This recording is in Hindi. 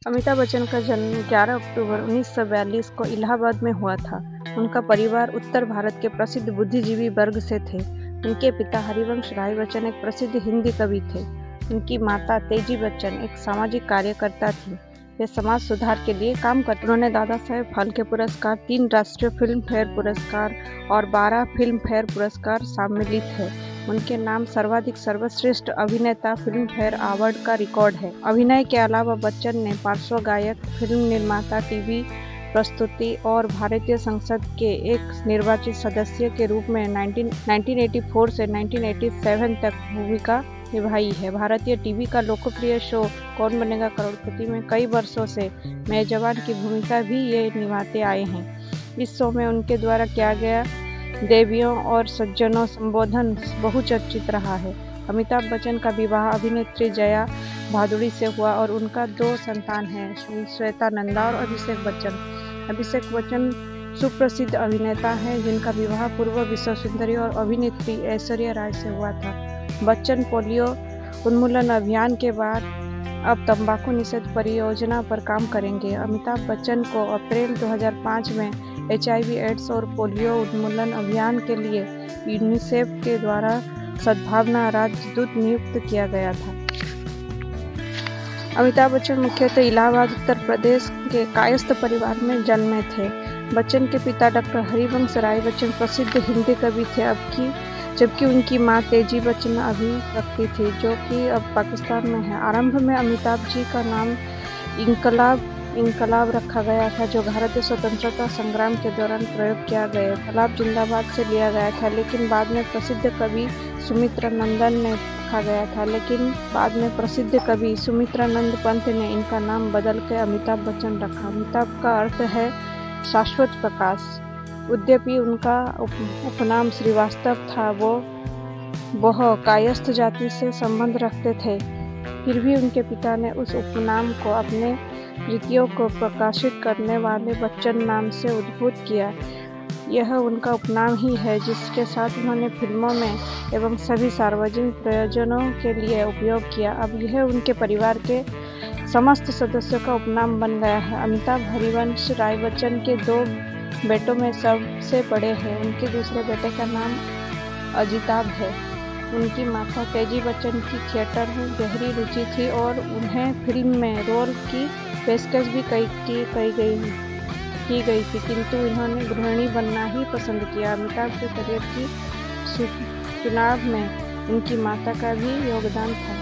अमिताभ बच्चन का जन्म 11 अक्टूबर 1942 को इलाहाबाद में हुआ था। उनका परिवार उत्तर भारत के प्रसिद्ध बुद्धिजीवी वर्ग से थे। उनके पिता हरिवंश राय बच्चन एक प्रसिद्ध हिंदी कवि थे। उनकी माता तेजी बच्चन एक सामाजिक कार्यकर्ता थी। वे समाज सुधार के लिए काम करते। उन्होंने दादा साहेब फाल्के पुरस्कार, 3 राष्ट्रीय फिल्म फेयर पुरस्कार और 12 फिल्म फेयर पुरस्कार सम्मिलित हैं। उनके नाम सर्वाधिक सर्वश्रेष्ठ अभिनेता फिल्म फेयर अवार्ड का रिकॉर्ड है। अभिनय के अलावा बच्चन ने पार्श्व गायक, फिल्म निर्माता, टीवी प्रस्तुति और भारतीय संसद के एक निर्वाचित सदस्य के रूप में 1984 से 1987 तक भूमिका निभाई है। भारतीय टीवी का लोकप्रिय शो कौन बनेगा करोड़पति में कई वर्षों से मेजबान की भूमिका भी ये निभाते आए हैं। इस शो में उनके द्वारा किया गया देवियों और सज्जनों संबोधन बहुचर्चित रहा है। अमिताभ बच्चन का विवाह अभिनेत्री जया भादुड़ी से हुआ और उनका 2 संतान हैं, श्वेता नंदा और अभिषेक बच्चन। अभिषेक बच्चन सुप्रसिद्ध अभिनेता हैं जिनका विवाह पूर्व विश्व सुंदरी और अभिनेत्री ऐश्वर्या राय से हुआ था। बच्चन पोलियो उन्मूलन अभियान के बाद अब तंबाकू निषेध परियोजना पर काम करेंगे। अमिताभ बच्चन को अप्रैल 2005 में HIV एड्स और पोलियो उन्मूलन अभियान के लिए यूनिसेफ के द्वारा सद्भावना राजदूत नियुक्त किया गया था। अमिताभ बच्चन मुख्यतः इलाहाबाद, उत्तर प्रदेश के कायस्थ परिवार में जन्मे थे। बच्चन के पिता डॉक्टर हरिवंश राय बच्चन प्रसिद्ध हिंदी कवि थे, जबकि उनकी मां तेजी बच्चन अभिव्यक्ति थी, जो कि अब पाकिस्तान में है। आरंभ में अमिताभ जी का नाम इनकलाब रखा गया था, जो भारतीय स्वतंत्रता संग्राम के दौरान प्रयोग किया गया। इनकलाब जिंदाबाद से लिया गया था, लेकिन बाद में प्रसिद्ध कवि सुमित्रानंद पंत ने इनका नाम बदल कर अमिताभ बच्चन रखा। अमिताभ का अर्थ है शाश्वत प्रकाश। यद्यपि उनका उपनाम श्रीवास्तव था, वह कायस्थ जाति से संबंध रखते थे, फिर भी उनके पिता ने उस उपनाम को अपने कृतियों को प्रकाशित करने वाले बच्चन नाम से उद्भूत किया। यह उनका उपनाम ही है जिसके साथ उन्होंने फिल्मों में एवं सभी सार्वजनिक प्रयोजनों के लिए उपयोग किया। अब यह उनके परिवार के समस्त सदस्यों का उपनाम बन गया है। अमिताभ हरिवंश राय बच्चन के 2 बेटों में सबसे बड़े हैं। उनके दूसरे बेटे का नाम अजिताभ है। उनकी माता तेजी बच्चन की थिएटर में गहरी रुचि थी और उन्हें फिल्म में रोल की पेशकश भी की गई थी, किंतु इन्होंने गृहिणी बनना ही पसंद किया। अमिताभ के करियर की चुनाव में उनकी माता का भी योगदान था।